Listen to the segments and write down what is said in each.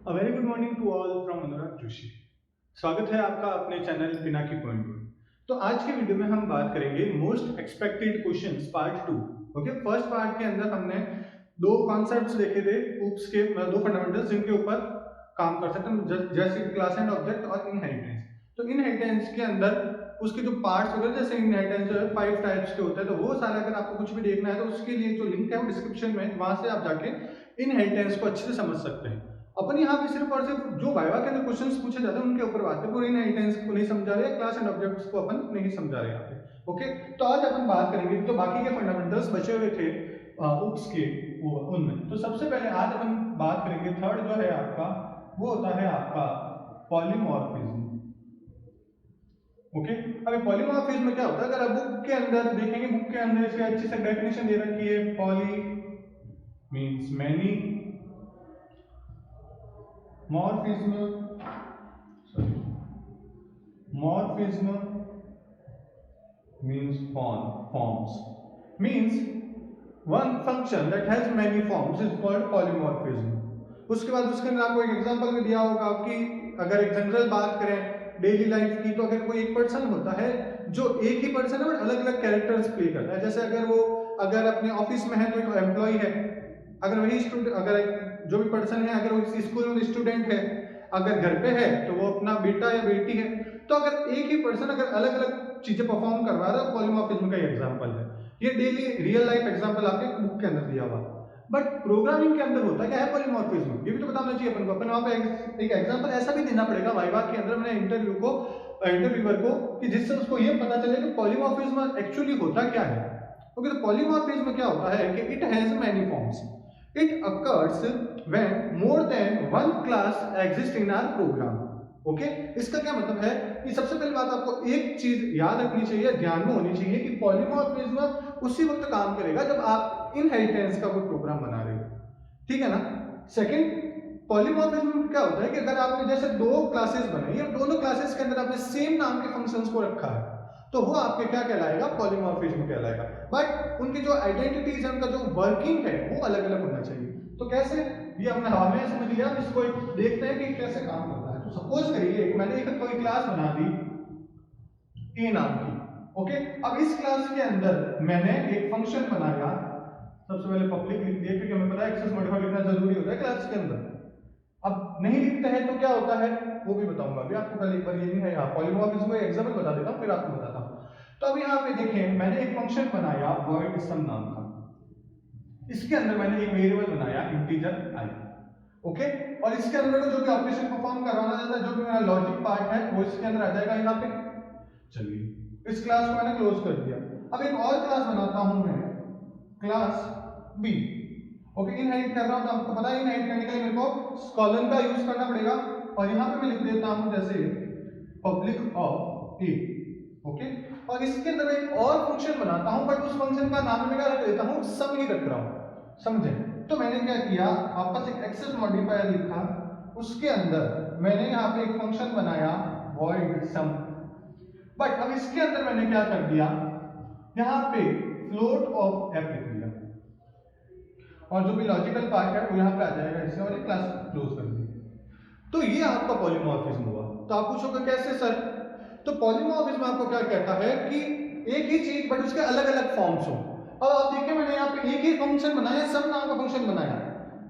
A very good morning to all from Anurag Joshi. स्वागत है आपका अपने चैनल पिनाकी पॉइंट पर। तो आज के वीडियो में हम बात करेंगे most expected questions part 2। Okay, first part के अंदर हमने दो कॉन्सेप्ट्स देखे थे ऊप्स के, दो फंडामेंटल्स जिनके ऊपर काम कर सकते हैं, जैसे क्लास एंड ऑब्जेक्ट और इनहेरिटेंस। तो इनहेरिटेंस के अंदर उसके जो पार्ट्स वगैरह, जैसे इनहेरिटेंस जो है 5 टाइप्स के होते हैं, तो वो सारा अगर आपको कुछ भी देखना है तो उसके लिए जो लिंक है वो डिस्क्रिप्शन में, वहां से आप जाके इनहेरिटेंस को अच्छे से समझ सकते हैं। अपन यहाँ पे सिर्फ और सिर्फ जो वाइवा के अंदर क्वेश्चंस पूछे जाते हैं उनके ऊपर बात है, पूरे इनहेरिटेंस को नहीं समझा रहे, क्लास एंड ऑब्जेक्ट्स को अपन नहीं समझा रहे यहाँ पे। ओके, तो आज अपन बात करेंगे तो बाकी के फंडामेंटल्स बचे हुए थे ऊप्स के वो उनमें। तो सबसे पहले आज अपन बात करेंगे, थर्ड जो है आपका वो होता है आपका पॉलीमॉर्फिज्म। ओके, अभी पॉलीमॉर्फिज्म क्या होता है, अगर आप बुक के अंदर देखेंगे, बुक के अंदर इसकी अच्छी से डेफिनेशन दे रखी है। Poly means many, morphism morphism means forms, means one function that has many forms is called polymorphism। उसके बाद उसके अंदर आपको एक एग्जांपल भी दिया होगा कि अगर एक जनरल बात करें डेली लाइफ की, तो अगर कोई एक पर्सन होता है जो एक ही पर्सन है बट अलग अलग कैरेक्टर्स प्ले करता है, जैसे अगर अपने ऑफिस में है तो एक एम्प्लॉय है, अगर वही स्टूडेंट, अगर जो भी पर्सन है अगर वो स्कूल में स्टूडेंट है, अगर घर पे है तो वो अपना बेटा या बेटी है। तो अगर एक ही पर्सन अगर अलग अलग चीजें परफॉर्म करवा रहा है, पॉलीमॉर्फिज्म का एग्जांपल है। ये डेली रियल लाइफ एग्जांपल आपके बुक के अंदर दिया हुआ। बट प्रोग्रामिंग के अंदर होता क्या है पॉलीमॉर्फिज्म, ये भी तो बताना चाहिए अपन को। अपन वहां पे एक एग्जांपल ऐसा भी देना पड़ेगा वाइवा के अंदर, मैंने इंटरव्यूअर को, कि जिससे उसको ये पता चले कि पॉलीमॉर्फिज्म एक्चुअली होता क्या है। ओके, तो पॉलीमॉर्फिज्म क्या होता है कि it has many forms, it occurs when more than one class exists in our program। Okay, इसका क्या मतलब है कि सबसे पहली बात आपको एक चीज याद रखनी चाहिए, ध्यान में होनी चाहिए कि पॉलीमॉर्फिज्म उसी वक्त काम करेगा जब आप इनहेरिटेंस का कोई प्रोग्राम बना रहे हो, ठीक है ना। सेकंड, पॉलीमॉर्फिज्म क्या होता है कि अगर आपने जैसे दो क्लासेस बनाई है, दोनों क्लासेस के अंदर आपने सेम नाम के फंक्शंस को रखा है, तो वो आपके क्या कहलाएगा, पॉलीमॉर्फिज्म कहलाएगा। बट उनकी जो आइडेंटिटीज है, उनका जो वर्किंग है वो अलग अलग होना चाहिए। तो कैसे, ये हमने हमें समझ लिया, इसको देखते हैं कि कैसे काम करता है। तो सपोज करिए मैंने एक कोई क्लास बना दी ए नाम की। ओके, अब इस क्लास के अंदर मैंने एक फंक्शन बनाया, सबसे पहले पब्लिक लिख दिया क्योंकि हमें पता है एक्सेस मॉडिफायर लिखना जरूरी होता है क्लास के अंदर। अब नहीं लिखते हैं तो क्या होता है वो भी बताऊंगा अभी आपको, पहले एक बार ये नहीं है, पॉलीमॉर्फिज्म का एग्जांपल बता देता हूं फिर आपको बताता हूं। तो अब यहाँ पे देखें, मैंने एक फंक्शन बनाया void sum नाम का, इसके अंदर मैंने एक वेरिएबल बनाया इंटीजर i। ओके, और इसके अंदर जो भी ऑपरेशन परफॉर्म करवाना चाहता है, जो भी मेरा लॉजिक पार्ट है वो इसके अंदर आ जाएगा यहाँ पे। चलिए, इस क्लास को मैंने क्लोज कर दिया। अब एक और क्लास बनाता हूं मैं, क्लास b। ओके, इनहेरिट कर रहा हूं तो आपको पता है इनहेरिट करने के लिए मेरे को कॉलन का यूज करना पड़ेगा, और यहां पे मैं लिख देता हूं जैसे पब्लिक ऑफ ए। ओके, और इसके अंदर एक और फंक्शन बनाता हूं, बट उस फंक्शन का नाम मैं क्या रख देता हूं, सम ही रख रहा हूं, समझे। तो मैंने क्या किया, वापस एक एक्सेस मॉडिफायर लिखा, उसके अंदर मैंने यहाँ पे एक फंक्शन बनाया void sum। बट अब इसके अंदर मैंने क्या कर दिया, यहाँ पे फ्लोट ऑफ f लिख दिया, और जो भी लॉजिकल पार्ट है वो यहाँ पे आ जाएगा इससे, और एक क्लास क्लोज कर दी। तो ये आपका पॉलीमॉर्फिज्म हुआ। तो आप पूछोगे कैसे सर, तो पॉलीमॉर्फिज्म आपको क्या कहता है कि एक ही चीज बट उसके अलग अलग फॉर्म्स हो। अब आप देखिए, मैंने यहाँ पे एक ही फंक्शन बनाया, सब नाम का फंक्शन बनाया,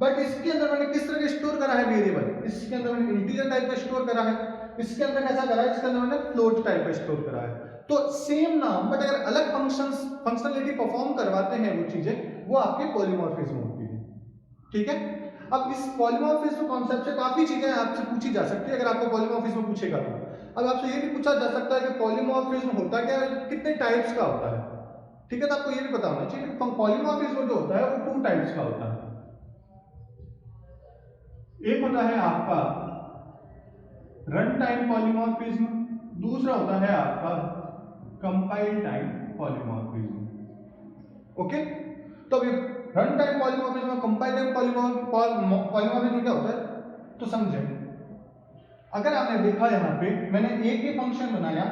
बट इसके अंदर मैंने किस तरह का स्टोर करा है वेरिएबल, इसके अंदर मैंने इंटीजर टाइप का स्टोर करा है, इसके अंदर कैसा करा है, इसके अंदर मैंने फ्लोट टाइप का स्टोर करा है। तो सेम नाम बट अगर अलग फंक्शनलिटी परफॉर्म करवाते हैं वो चीजें, वो आपके पॉलीमॉर्फिज्म होती है, ठीक है। अब इस पॉलीमॉर्फिज्म कॉन्सेप्ट से काफी चीजें आपसे पूछी जा सकती है अगर आपको पॉलीमॉर्फिज्म पूछेगा तो। अब आपसे ये भी पूछा जा सकता है कि पॉलीमॉर्फिज्म होता क्या है, कितने टाइप्स का होता है, ठीक है। तो आपको ये भी पता होना चाहिए कि पॉलीमॉर्फिज्म जो होता है वो 2 टाइप्स का होता है। एक होता है आपका रन टाइम पॉलीमॉर्फिज्म, दूसरा होता है आपका कंपाइल टाइम पॉलीमॉर्फिज्म। ओके, तो अभी रन टाइम पॉलीमॉर्फिज्म और कंपाइल टाइम पॉलीमॉर्फिज्म क्या होता है, तो समझे। अगर आपने देखा यहाँ पे मैंने एक ही फंक्शन बनाया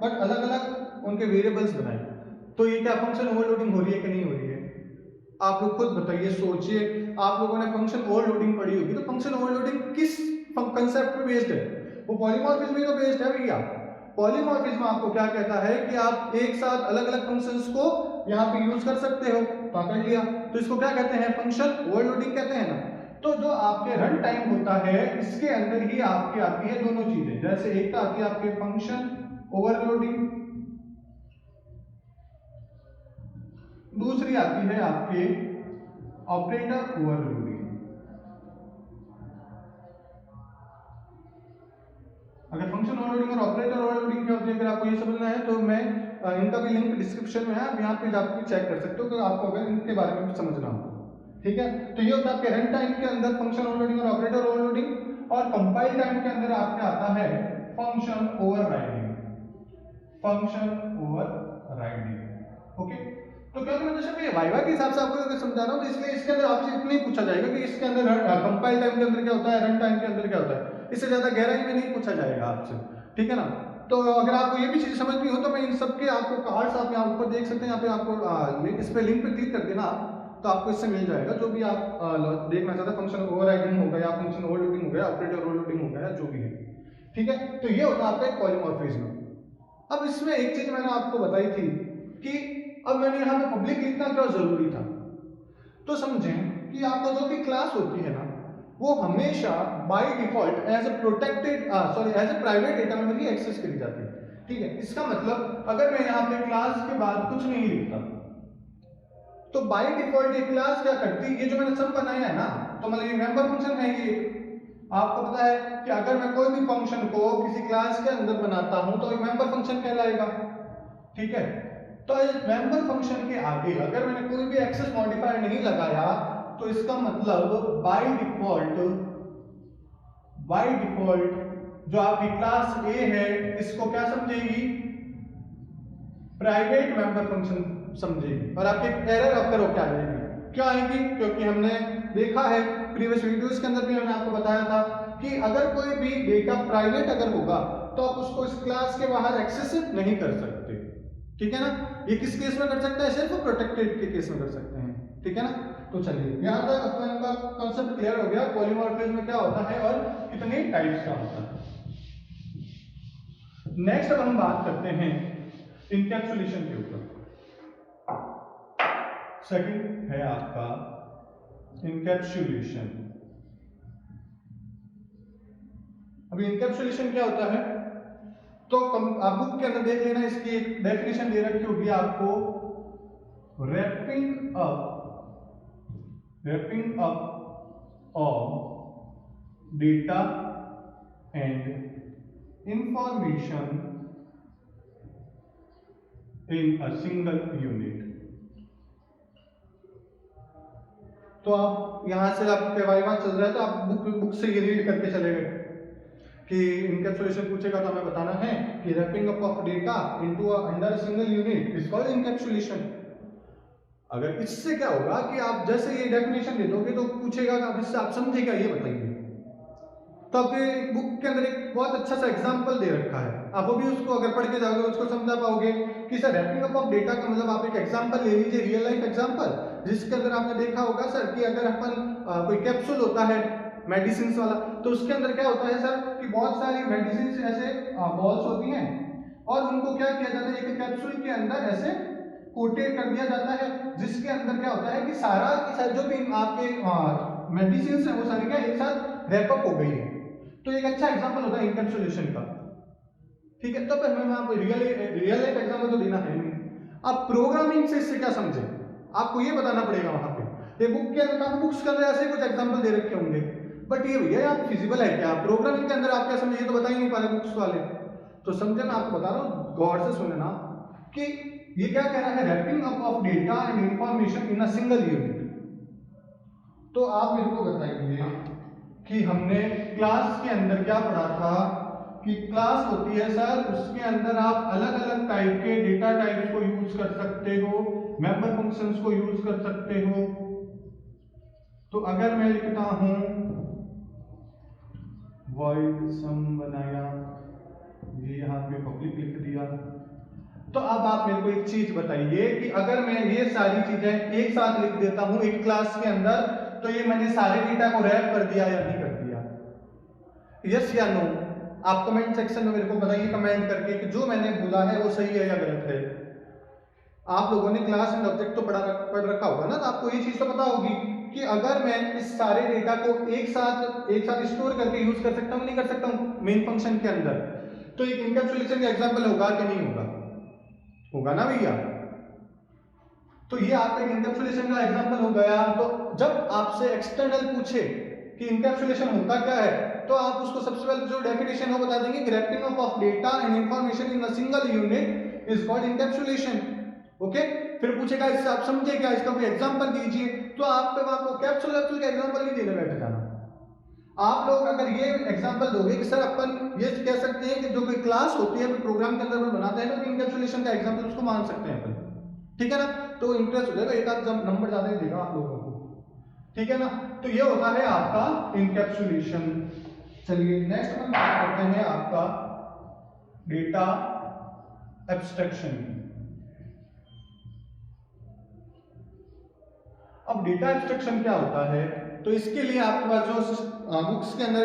बट अलग अलग उनके वेरिएबल्स बनाए, तो ये क्या फंक्शन ओवरलोडिंग हो रही है कि नहीं हो रही है, आप लोग खुद बताइए, सोचिए। आप लोगों ने फंक्शन ओवरलोडिंग पढ़ी होगी, तो फंक्शन ओवरलोडिंग किस कंसेप्ट पे बेस्ड है, वो पॉलीमॉर्फिज्म ही तो बेस्ड है भैया। पॉलीमॉर्फिज्म आपको क्या कहता है कि आप एक साथ अलग अलग फंक्शंस को यहाँ पे यूज कर सकते हो, पकड़ लिया, तो इसको क्या कहते हैं, फंक्शन ओवरलोडिंग कहते हैं ना। तो जो आपके रन टाइम होता है इसके अंदर ही आपकी आती है दोनों चीजें, जैसे एक तो आती है आपके फंक्शन ओवरलोडिंग, दूसरी आती है आपके ऑपरेटर ओवरलोडिंग। अगर फंक्शन ओवरलोडिंग और ऑपरेटर ओवरलोडिंग क्या होती है, अगर आपको ये समझना है तो मैं इनका भी लिंक डिस्क्रिप्शन में है, आप यहाँ पे जाकर चेक कर सकते हो कि आपको अगर इनके बारे में कुछ समझना हो। ठीक है, तो ये होता है आपके रन टाइम के अंदर फंक्शन ओवरलोडिंग और ऑपरेटर ओवरलोडिंग, और कंपाइल टाइम के अंदर आपके आता है function overriding, function overriding. Okay, तो क्या करना चाहिए, वाइवा के हिसाब से आपको अगर समझा रहा हूँ तो इसलिए इसके अंदर आपसे इतना ही पूछा जाएगा कि इसके अंदर कंपाइल टाइम के अंदर क्या होता है, रन टाइम के अंदर क्या होता है, इससे ज्यादा गहराई में नहीं पूछा जाएगा आपसे। ठीक है ना, तो अगर आपको ये भी चीज समझनी हो तो मैं इन सब के आपको कार्ड्स आप यहाँ ऊपर देख सकते हैं, यहाँ पे आपको इस पे लिंक पे क्लिक कर देना तो आपको इससे मिल जाएगा जो भी आप देखना चाहते हैं, फंक्शन ओवरराइडिंग हो गया, फंक्शन ओवरलोडिंग हो गया, ऑपरेटर ओवरलोडिंग हो गया, जो भी है। ठीक है, तो ये होता है आपका एक पॉलीमॉर्फिज्म। अब इसमें एक चीज मैंने आपको बताई थी कि अब मैंने यहाँ पे पब्लिक लिखना क्यों जरूरी था, तो समझें कि आपका जो भी क्लास होती है ना वो हमेशा by default as a protected as a private data memory access करी जाती है। ठीक है, इसका मतलब अगर मैं यहाँ पे क्लास के बाद कुछ नहीं लिखता तो बाय डिफॉल्ट ये क्लास क्या करती है, ये जो मैंने सब बनाया है ना, तो मतलब ये मेंबर फंक्शन है, ये आपको पता है कि अगर मैं कोई भी फंक्शन को किसी क्लास के अंदर बनाता हूं तो एक मेंबर फंक्शन कहलाएगा। ठीक है, तो इस मेंबर फंक्शन के आगे अगर मैंने कोई भी एक्सेस मॉडिफायर नहीं लगाया तो इसका मतलब बाय डिफॉल्ट जो आपकी क्लास ए है इसको क्या समझेगी, प्राइवेट मेंबर फंक्शन समझेगी, और आपकी एरर अक्कर होकर आ जाएगी। क्यों आएगी, क्योंकि हमने देखा है प्रीवियस वीडियोस के अंदर भी मैंने आपको बताया था कि अगर कोई भी डेटा प्राइवेट अगर होगा तो आप उसको इस क्लास के बाहर एक्सेस नहीं कर सकते। ठीक है ना, ये किस केस में कर सकते हैं, सिर्फ प्रोटेक्टेड के केस में कर सकते हैं। ठीक है ना, तो चलिए यहाँ तक अपन का कॉन्सेप्ट क्लियर हो गया, पॉलीमॉर्फिज्म क्या होता है और कितने टाइप्स का होता है। नेक्स्ट अब हम बात करते हैं इनकैप्सुलेशन के ऊपर। सेकंड है आपका इनकैप्सुलेशन। अभी इनकैप्सुलेशन क्या होता है, तो आप बुक के अंदर देख लेना, इसकी एक डेफिनेशन दे रखी होगी आपको, wrapping up of data and information in a single unit. तो आप यहां से आपके वाइवा चल रहा है तो आप बुक से ये रीड करके चले गए कि इनकैप्सुलेशन पूछेगा तो हमें बताना है कि wrapping up of data into under single unit is called encapsulation. अगर इससे क्या होगा कि आप जैसे ये डेफिनेशन दे दोगे तो पूछेगा कि अब इससे आप समझेगा ये बताइए, तो आपके बुक के अंदर एक बहुत अच्छा सा एग्जांपल दे रखा है, आप वो भी उसको अगर पढ़ के जाओगे उसको समझा पाओगे कि sir wrapping up of data का मतलब आप एक एग्जांपल ले लीजिए, रियल लाइफ एग्जांपल, जिसके अंदर आपने देखा होगा सर कि अगर अपन कोई कैप्सूल होता है मेडिसिन वाला, तो उसके अंदर क्या होता है सर कि बहुत सारी मेडिसिन ऐसे बॉल्स होती हैं और उनको क्या किया जाता है, एक कैप्सूल के अंदर ऐसे कोटेड कर दिया जाता है, जिसके अंदर क्या होता है कि सारा जो भी आपके मेडिसिन है वो सारी क्या एक साथ रैपअप हो गई है। तो एक अच्छा एग्जांपल होता है इनकैप्सुलेशन का। ठीक है, तो हमें आपको रियल लाइफ एग्जांपल तो देना है नहीं, आप प्रोग्रामिंग से इससे क्या समझे आपको ये बताना पड़ेगा। वहां पे ये बुक के अंदर काफी बुक्स के अंदर ऐसे कुछ एग्जांपल दे रखे होंगे, बट ये भैया आप फिजिबल है क्या, प्रोग्रामिंग के अंदर आप क्या समझे, ये तो बता ही नहीं पा रहे बुक्स वाले। तो समझे, मैं आपको बता रहा हूँ, गौर से सुनना कि ये क्या कह रहा है, wrapping up of data and information in a single unit. तो आप मेरे को बताइए कि हमने क्लास के अंदर क्या पढ़ा था कि क्लास होती है सर, उसके अंदर आप अलग अलग टाइप के डेटा टाइप्स को यूज कर सकते हो, मेंबर फंक्शंस को यूज कर सकते हो। तो अगर मैं लिखता हूं वॉइड सम बनाया, ये यहां पे पब्लिक लिख दिया, तो अब आप मेरे को एक चीज बताइए कि अगर मैं ये सारी चीजें एक साथ लिख देता हूं एक क्लास के अंदर, तो ये मैंने सारे डेटा को रैप कर दिया या नहीं कर दिया। यस या नो आप कमेंट सेक्शन में मेरे को बताइए कमेंट करके कि जो मैंने बोला है वो सही है या गलत है। आप लोगों ने क्लास एंड ऑब्जेक्ट तो पढ़ रखा होगा ना, तो आपको ये चीज तो पता होगी कि अगर मैं इस सारे डेटा को एक साथ स्टोर करके यूज कर सकता हूँ नहीं कर सकता हूँ मेन फंक्शन के अंदर, तो एक इनकैप्सुलेशन का एग्जांपल होगा कि नहीं होगा? होगा ना भैया। तो ये आपका एक इनकैप्सुलेशन का एग्जांपल हो गया। तो जब आपसे एक्सटर्नल पूछे कि इनकैप्सुलेशन होता क्या है, तो आप उसको सबसे पहले जो डेफिनेशन है वो बता देंगे, wrapping of data and information in a single unit is called encapsulation. Okay, फिर पूछेगा इससे आप समझे क्या, इसका कोई एग्जांपल दीजिए, तो आपको कैप्सूल का एग्जांपल नहीं देने बैठ जाना। आप लोग अगर ये एग्जांपल दोगे कि सर अपन ये कह सकते हैं कि जो कोई क्लास होती है प्रोग्राम के अंदर बनाते हैं तो इनकैप्सुलेशन का एग्जांपल उसको मान सकते हैं अपन, ठीक है ना? तो इंटरेस्ट हो जाएगा, एक आध नंबर ज्यादा ही देगा आप लोगों को, ठीक है ना? तो ये होता है आपका इनकैप्सुलेशन। चलिए नेक्स्ट हम बात करते हैं आपका डेटा एब्स्ट्रैक्शन। अब डेटा एब्स्ट्रैक्शन क्या होता है, तो इसके लिए आपके पास जो बुक्स के अंदर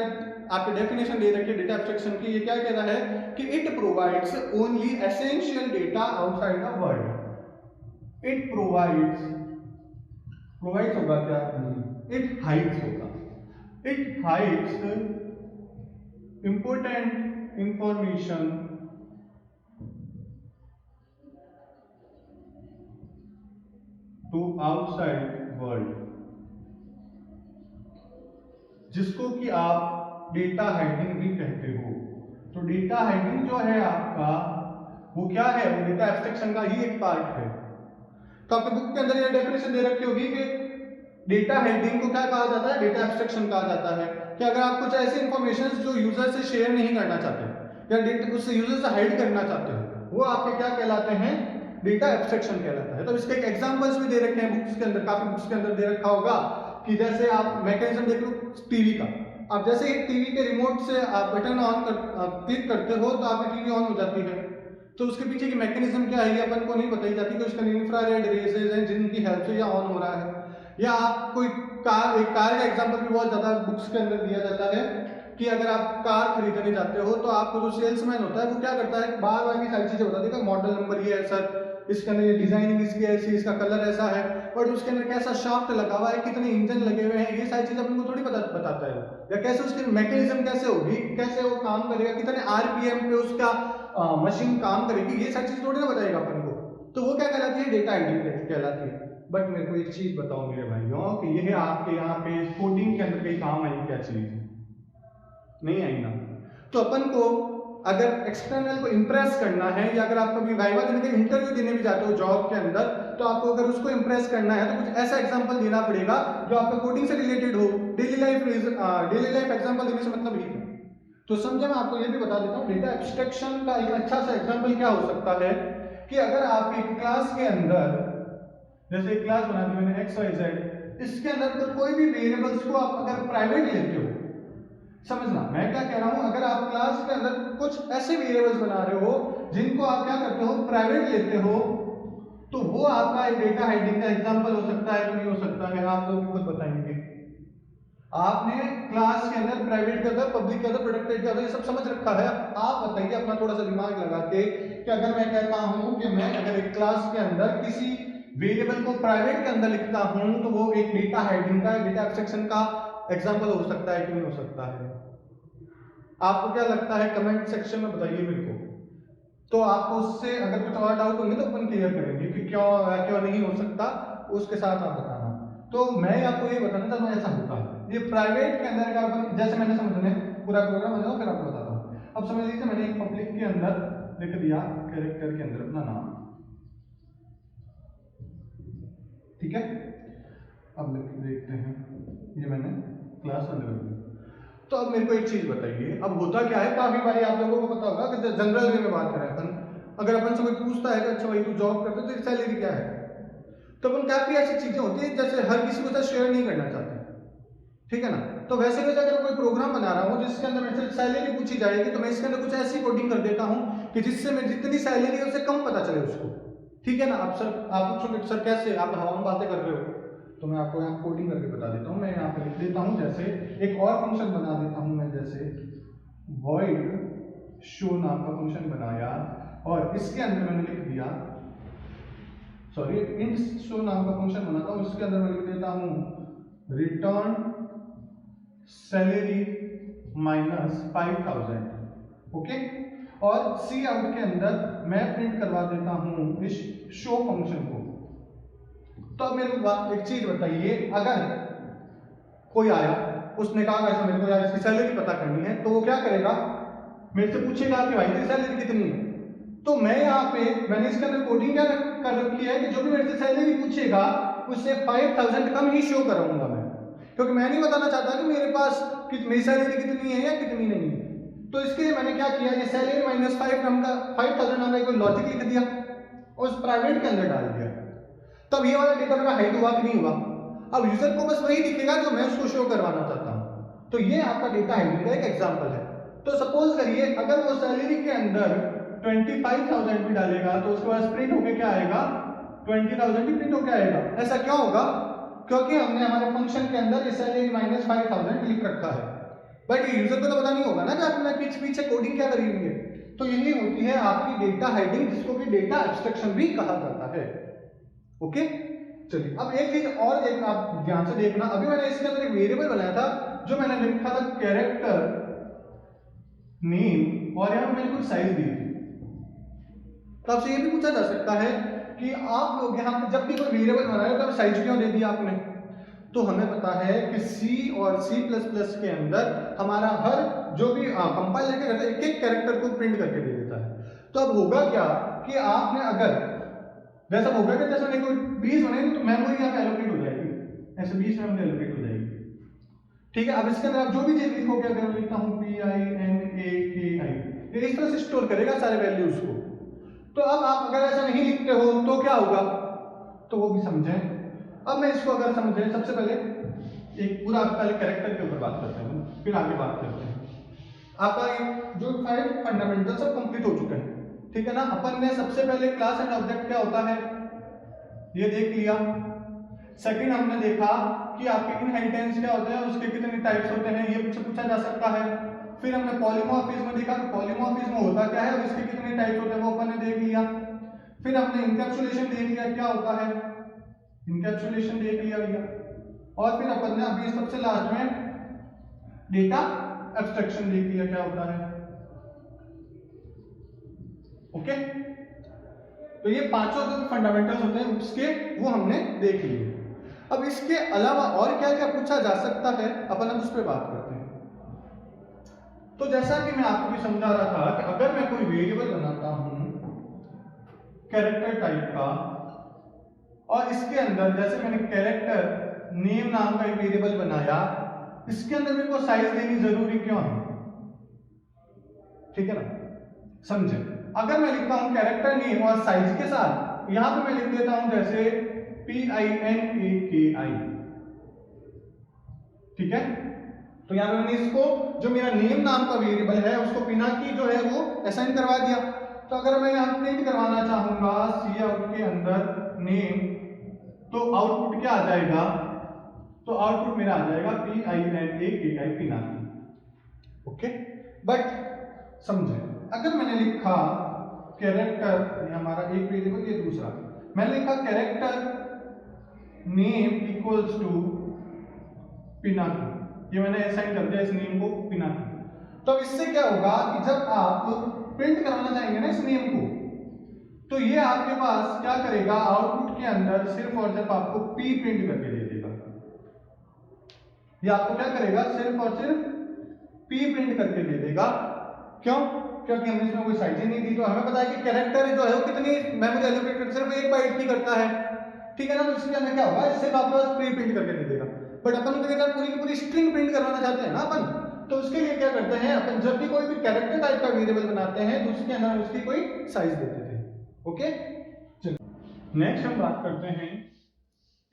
आपके डेफिनेशन दे रखी है डेटा एब्स्ट्रैक्शन की, ये क्या कहता है कि it provides only essential data outside the world. It provides होगा क्या? इट हाइड्स होगा। It hides important information to outside world, जिसको कि आप डेटा हाइडिंग भी कहते हो। तो डेटा हाइडिंग जो है आपका वो क्या है? वो डेटा एब्स्ट्रैक्शन का ही एक पार्ट है। तो आपके बुक के अंदर ये डेफिनेशन दे रखी होगी कि डेटा हाइडिंग को क्या कहा जाता है? डेटा एब्स्ट्रैक्शन कहा जाता है कि अगर आप कुछ ऐसी इंफॉर्मेशन जो यूजर से शेयर नहीं करना चाहते या डेटा उससे यूजर से हाइड करना चाहते हो, वो आपके क्या कहलाते हैं? डेटा एब्स्ट्रैक्शन कहलाता है। तो इसके एक एग्जांपल्स भी दे रखे हैं बुक्स के अंदर, काफी बुक्स के अंदर दे रखा होगा कि जैसे आप मैकेनिज्म देख लो टीवी का, आप जैसे ही टीवी के रिमोट से आप बटन ऑन क्लिक करते हो तो आपकी टीवी ऑन हो जाती है। तो उसके पीछे की मैकेनिज्म क्या है ये अपन को नहीं बताई जाती कि उसका इंफ्रारेड रेजेस हैं जिनकी हेल्प से ये ऑन हो रहा है। या आप कोई एक कार का एग्जांपल भी बहुत ज्यादा बुक्स के अंदर दिया जाता है कि अगर आप कार खरीदने जाते हो तो आपको जो सेल्समैन होता है वो क्या करता है, बार बार की सारी चीजें बता देगा, मॉडल नंबर ये है सर, इसके अंदर ये डिजाइनिंग इसकी ऐसी, इसका कलर ऐसा है, और उसके अंदर कैसा शाफ्ट लगा हुआ है, कितने इंजन लगे हुए हैं, ये सारी चीजें अपन को थोड़ी बताता है। या कैसे उसकी मैकेनिज्म कैसे होगी, कैसे वो काम करेगा, कितने आरपीएम पे उसका मशीन काम करेगी, ये सारी चीज थोड़ी ना बताएगा अपन को। तो वो क्या कहलाती है? डेटा हाइडिंग कहलाती है। बट मेरे को एक चीज बताओ मेरे भाइयों कि ये आपके यहाँ पे कोडिंग के अंदर कहीं काम आई क्या चीज? नहीं आई ना। तो अपन को अगर एक्सटर्नल को इंप्रेस करना है या अगर आप कभी वाइवा देने के इंटरव्यू देने भी जाते हो जॉब के अंदर, तो आपको अगर उसको इंप्रेस करना है तो कुछ ऐसा एग्जांपल देना पड़ेगा जो आपका कोडिंग से रिलेटेड हो। डेली लाइफ एग्जांपल देने से मतलब ही है। तो समझे, मैं आपको ये भी बता देता हूँ डेटा एब्स्ट्रैक्शन का एक अच्छा सा एग्जांपल क्या हो सकता है कि अगर आप एक क्लास के अंदर, जैसे एक क्लास बना दी मैंने एक्स वाई जेड, इसके अंदर तो कोई भी वेरिएबल्स को आप अगर प्राइवेट लेते हो, समझना मैं क्या कह रहा हूं, अगर आप क्लास के अंदर कुछ ऐसे वेरिएबल्स बना रहे हो जिनको आप क्या करते हो, प्राइवेट लेते हो, तो वो आपका एक डेटा हाइडिंग का एग्जांपल हो सकता है कि नहीं हो सकता है? आप लोग खुद बताएंगे। आपने क्लास के अंदर प्राइवेट के अंदर, पब्लिक के अंदर, प्रोटेक्टेड के अंदर, ये सब समझ रखा है। आप बताइए अपना थोड़ा सा दिमाग लगा के कि अगर मैं कहता हूं कि मैं अगर एक क्लास के अंदर किसी वेरिएबल को प्राइवेट के अंदर लिखता हूं तो वो एक डेटा हाइडिंग का, डेटा एब्स्ट्रैक्शन का एग्जांपल हो सकता है कि नहीं हो सकता है? आपको क्या लगता है? कमेंट सेक्शन में बताइए मेरे को। तो आपको उससे अगर कुछ और डाउट होंगे तो अपन क्लियर करेंगे कि क्यों नहीं हो सकता, उसके साथ आप बताना। तो मैं आपको ये बताना चाहता हूँ ऐसा होता है। ये प्राइवेट के अंदर का अपन, जैसे मैंने समझने पूरा प्रोग्राम बताऊँ फिर आपको बताता हूँ। अब समझ लीजिए मैंने एक पब्लिक के अंदर लिख दिया कैरेक्टर के अंदर अपना नाम, ठीक है? अब देखते हैं, ये मैंने क्लास अंदर कर दी। तो अब मेरे को एक चीज बताइए, अब होता क्या है, काफी बारी आप लोगों को पता होगा कि जनरल वे में बात करें अपन, अगर अपन से कोई पूछता है कि अच्छा भाई तू जॉब करते तो सैलरी क्या है, तो अपन काफी ऐसी चीजें होती है जैसे हर किसी को साथ शेयर नहीं करना चाहते, ठीक है ना? तो वैसे वैसे अगर कोई प्रोग्राम बना रहा हूँ जिसके अंदर मेरे से सैलरी पूछी जाएगी तो मैं इसके अंदर कुछ ऐसी कोडिंग कर देता हूँ कि जिससे मैं जितनी सैलरी है उससे कम पता चले उसको, ठीक है ना? अब सर आप पूछोगे सर कैसे, आप हवा में बातें कर रहे हो, तो मैं आपको यहाँ कोडिंग करके बता देता हूँ। मैं यहाँ पे लिख देता हूँ, जैसे एक और फंक्शन बना देता हूँ मैं, जैसे void show नाम का फंक्शन बनाया और इसके अंदर मैंने लिख दिया, सॉरी int show नाम का फंक्शन बनाता हूँ, इसके अंदर मैं लिख देता हूँ रिटर्न सैलरी माइनस 5000, ओके। और सी आउट के अंदर मैं प्रिंट करवा देता हूँ इस शो फंक्शन को। तो अब मेरे को एक चीज बताइए, अगर कोई आया उसने कहा ऐसा मेरे को यार इसकी सैलरी पता करनी है, तो वो क्या करेगा, मेरे से पूछेगा कि भाई तेरी सैलरी कितनी है। तो मैं यहाँ पे मैंने इसके अंदर कोडिंग क्या कर रखी है कि जो भी मेरे से सैलरी पूछेगा उससे 5000 कम ही शो कराऊंगा मैं, क्योंकि मैं नहीं बताना चाहता कि मेरे पास मेरी सैलरी कितनी है या कितनी नहीं है। तो इसके लिए मैंने क्या किया, ये सैलरी माइनस 5000 नाम का कोई लॉजिक लिख दिया और उस प्राइवेट के अंदर डाल दिया। तब ये वाला डेटा मेरा हाइड हुआ कि नहीं हुआ। अब यूजर को बस वही दिखेगा जो मैं उसको शो करवाना चाहता हूँ। तो ये आपका डेटा हाइडिंग का एक एग्जांपल है। तो सपोज करिए अगर वो सैलरी के अंदर 25,000 भी डालेगा तो उसके बाद प्रिंट होके क्या आएगा, 20,000 भी प्रिंट होके आएगा। ऐसा क्यों होगा, क्योंकि हमने हमारे फंक्शन के अंदर ये सैलरी माइनस 5000 लिख रखा है, बट ये यूजर को तो पता नहीं होगा ना कि आपने पीछे कोडिंग क्या करी हुई है। तो यही होती है आपकी डेटा हाइडिंग, जिसको कि डेटा एब्स्ट्रैक्शन भी कहा जाता है, ओके। चलिए अब एक चीज और एक आप ध्यान से देखना, अभी मैंने इसके अंदर एक वेरिएबल बनाया था जो मैंने लिखा था कैरेक्टर नेम और यहां मैंने कुछ साइज दी थी। तो आपसे ये भी पूछा जा सकता है कि आप लोग यहाँ पे जब भी कोई वेरिएबल बनाए तो साइज क्यों दे दिया आपने। तो हमें पता है कि C और C++ के अंदर हमारा हर जो भी कंपाइलर क्या करता है एक एक कैरेक्टर को प्रिंट करके दे देता है। तो अब होगा क्या कि आपने अगर जैसा होगा कि जैसे मैंने कोई 20 बनाए तो मेमोरी यहाँ पे एलोकेट हो जाएगी, ऐसे 20 मेमोरी एलोकेट हो जाएगी, ठीक है। अब इसके अंदर आप जो भी चीज लिखोगे, अगर मैं लिखता हूँ PINAKI, ये इस तरह से स्टोर करेगा सारे वैल्यूज को। तो अब आप अगर ऐसा नहीं लिखते हो तो क्या होगा, तो वो भी समझें। अब मैं इसको अगर समझें, सबसे पहले एक पूरा पहले कैरेक्टर के ऊपर बात करते हैं, फिर आगे बात करते हैं। आपका जो 5 फंडामेंटल सब कंप्लीट हो चुके हैं, ठीक है ना। अपन ने सबसे पहले क्लास एंड ऑब्जेक्ट क्या होता है ये देख लिया। सेकंड हमने देखा कि आपके इनहेरिटेंस क्या होता है, उसके कितने टाइप्स होते हैं, ये पूछा जा सकता है। फिर हमने पॉलीमॉर्फिज्म देखा कि पॉलीमॉर्फिज्म होता क्या है और इसके कितने टाइप्स होते हैं, वो अपन ने देख लिया। फिर हमने इनकैप्सुलेशन देख लिया क्या होता है, इनकैप्सुलेशन देख लिया भैया। और फिर अपन ने अभी सबसे लास्ट में डेटा एब्स्ट्रैक्शन देख लिया क्या होता है, ओके। तो ये पांचों जो फंडामेंटल्स होते हैं उसके वो हमने देख लिए। अब इसके अलावा और क्या क्या पूछा जा सकता है अपन अब उस पर बात करते हैं। तो जैसा कि मैं आपको भी समझा रहा था कि अगर मैं कोई वेरिएबल बनाता हूं कैरेक्टर टाइप का और इसके अंदर जैसे मैंने कैरेक्टर नेम नाम का एक वेरिएबल बनाया, इसके अंदर मेरे को साइज देनी जरूरी क्यों है, ठीक है ना, समझे। अगर मैं लिखता हूं कैरेक्टर नेम और साइज के साथ, यहां पे मैं लिख देता हूं जैसे PINAKI, ठीक है। तो यहां पे मैंने इसको जो मेरा नेम नाम का वेरिएबल है उसको पिनाकी जो है वो असाइन करवा दिया। तो अगर मैं यहां प्रिंट करवाना चाहूंगा सी आउट के अंदर नेम, तो आउटपुट क्या आ जाएगा, तो आउटपुट मेरा आ जाएगा PINAKI पिनाकी, ओके। बट समझे अगर मैंने लिखा कैरेक्टर, ये हमारा एक वेरिएबल, ये दूसरा, मैंने लिखा character name equals to Pinaki, ये मैंने असाइन कर दिया इस नेम को पिनाकी। तो इससे क्या होगा कि जब आप प्रिंट कराना चाहेंगे ना इस नेम को, तो ये आपके पास क्या करेगा, आउटपुट के अंदर सिर्फ और सिर्फ आपको P प्रिंट करके दे देगा। ये आपको क्या करेगा, सिर्फ और सिर्फ P प्रिंट करके दे देगा। क्यों, क्योंकि हमने इसमें कोई साइज ही नहीं दी। तो हमें पता है कि कैरेक्टर जो है वो कितनी मेमोरी एलोकेट करता है, सिर्फ 1 बाइट की करता है, ठीक है ना। तो इसके अंदर क्या होगा, सिर्फ आपके पास P प्रिंट करके दे देगा। बट अपन तो पूरी की पूरी स्ट्रिंग प्रिंट करवाना चाहते हैं ना अपन, तो उसके लिए क्या करते हैं अपन, जब भी कोई भी कैरेक्टर टाइप का वेरिएबल बनाते हैं तो उसके अंदर उसकी कोई साइज देते थे, ओके। चलो नेक्स्ट हम बात करते हैं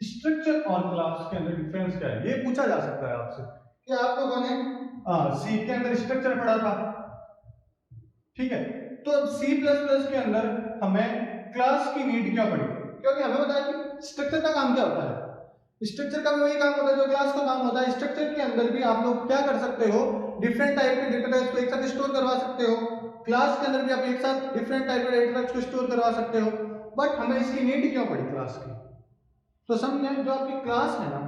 स्ट्रक्चर और क्लास के अंदर डिफरेंस क्या है। ये पूछा जा सकता है आपसे कि आप लोगों ने सी के अंदर स्ट्रक्चर पढ़ा था, ठीक है। तो अब C++ के अंदर हमें क्लास की नीड क्यों पड़ी, क्योंकि हमें पता है कि स्ट्रक्चर का काम क्या होता है, स्ट्रक्चर का भी वही काम होता है जो क्लास का काम होता है। स्ट्रक्चर के अंदर भी आप लोग क्या कर सकते हो डिफरेंट टाइप के डेटा टाइप्स को एक साथ स्टोर करवा सकते हो, क्लास के अंदर भी आप एक साथ डिफरेंट टाइप के डेटा टाइप्स को स्टोर करवा सकते हो। बट हमें इसकी नीड क्यों पड़ी क्लास की? तो समझें जो आपकी क्लास है ना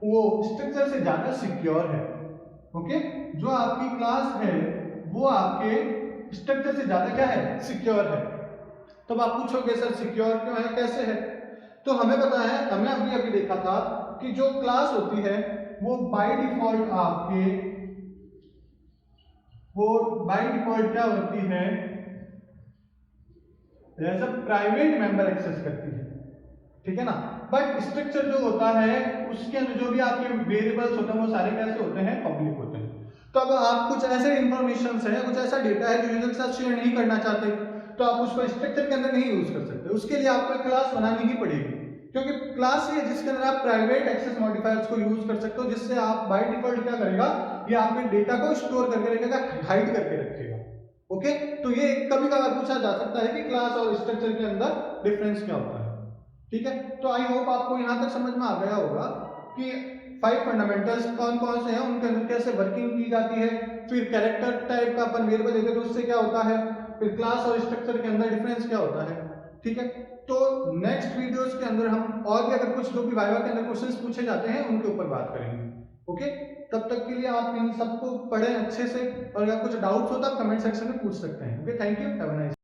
वो स्ट्रक्चर से ज्यादा सिक्योर है। ओके, जो आपकी क्लास है वो आपके स्ट्रक्चर से ज्यादा क्या है? सिक्योर है। तब आप पूछोगे सर सिक्योर क्यों है, कैसे है? तो हमें पता है, हमने अभी अभी देखा था कि जो क्लास होती है वो बाय डिफॉल्ट आपके क्या होती है? As a private member access करती है, ठीक है ना। बट स्ट्रक्चर जो होता है उसके अंदर जो भी आपके वेरिएबल्स होते हैं वो सारे कैसे होते हैं? पब्लिक होते हैं। तो अब आप कुछ ऐसे इंफॉर्मेशन है, कुछ ऐसा डेटा है जो यूजर के साथ शेयर नहीं करना चाहते, तो आप उसको स्ट्रक्चर के अंदर नहीं यूज कर सकते। उसके लिए आपको एक क्लास बनानी ही पड़ेगी, क्योंकि क्लास ही है जिसके अंदर आप प्राइवेट एक्सेस मॉडिफायर्स को यूज कर सकते हो, जिससे आप बाय डिफॉल्ट क्या करेगा? ये आपके डेटा को स्टोर करके रखेगा, हाइड करके रखेगा। ओके, तो ये कभी कभार पूछा जा सकता है कि क्लास और स्ट्रक्चर के अंदर डिफरेंस क्या होता है। ठीक है, तो आई होप आपको यहां तक समझ में आ गया होगा कि 5 फंडामेंटल्स कौन कौन से हैं, उनके अंदर कैसे वर्किंग की जाती है, फिर कैरेक्टर टाइप का अपन वेरिएबल लेते हैं तो उससे क्या होता है, फिर क्लास और स्ट्रक्चर के अंदर डिफरेंस क्या होता है। ठीक है, तो नेक्स्ट वीडियोस के अंदर हम और भी अगर कुछ जो भी वाइवा के अंदर क्वेश्चंस पूछे जाते हैं उनके ऊपर बात करेंगे। ओके, तब तक के लिए आप इन सबको पढ़ें अच्छे से, और अगर कुछ डाउट्स हो तो आप कमेंट सेक्शन में पूछ सकते हैं। Okay, thank you, have a nice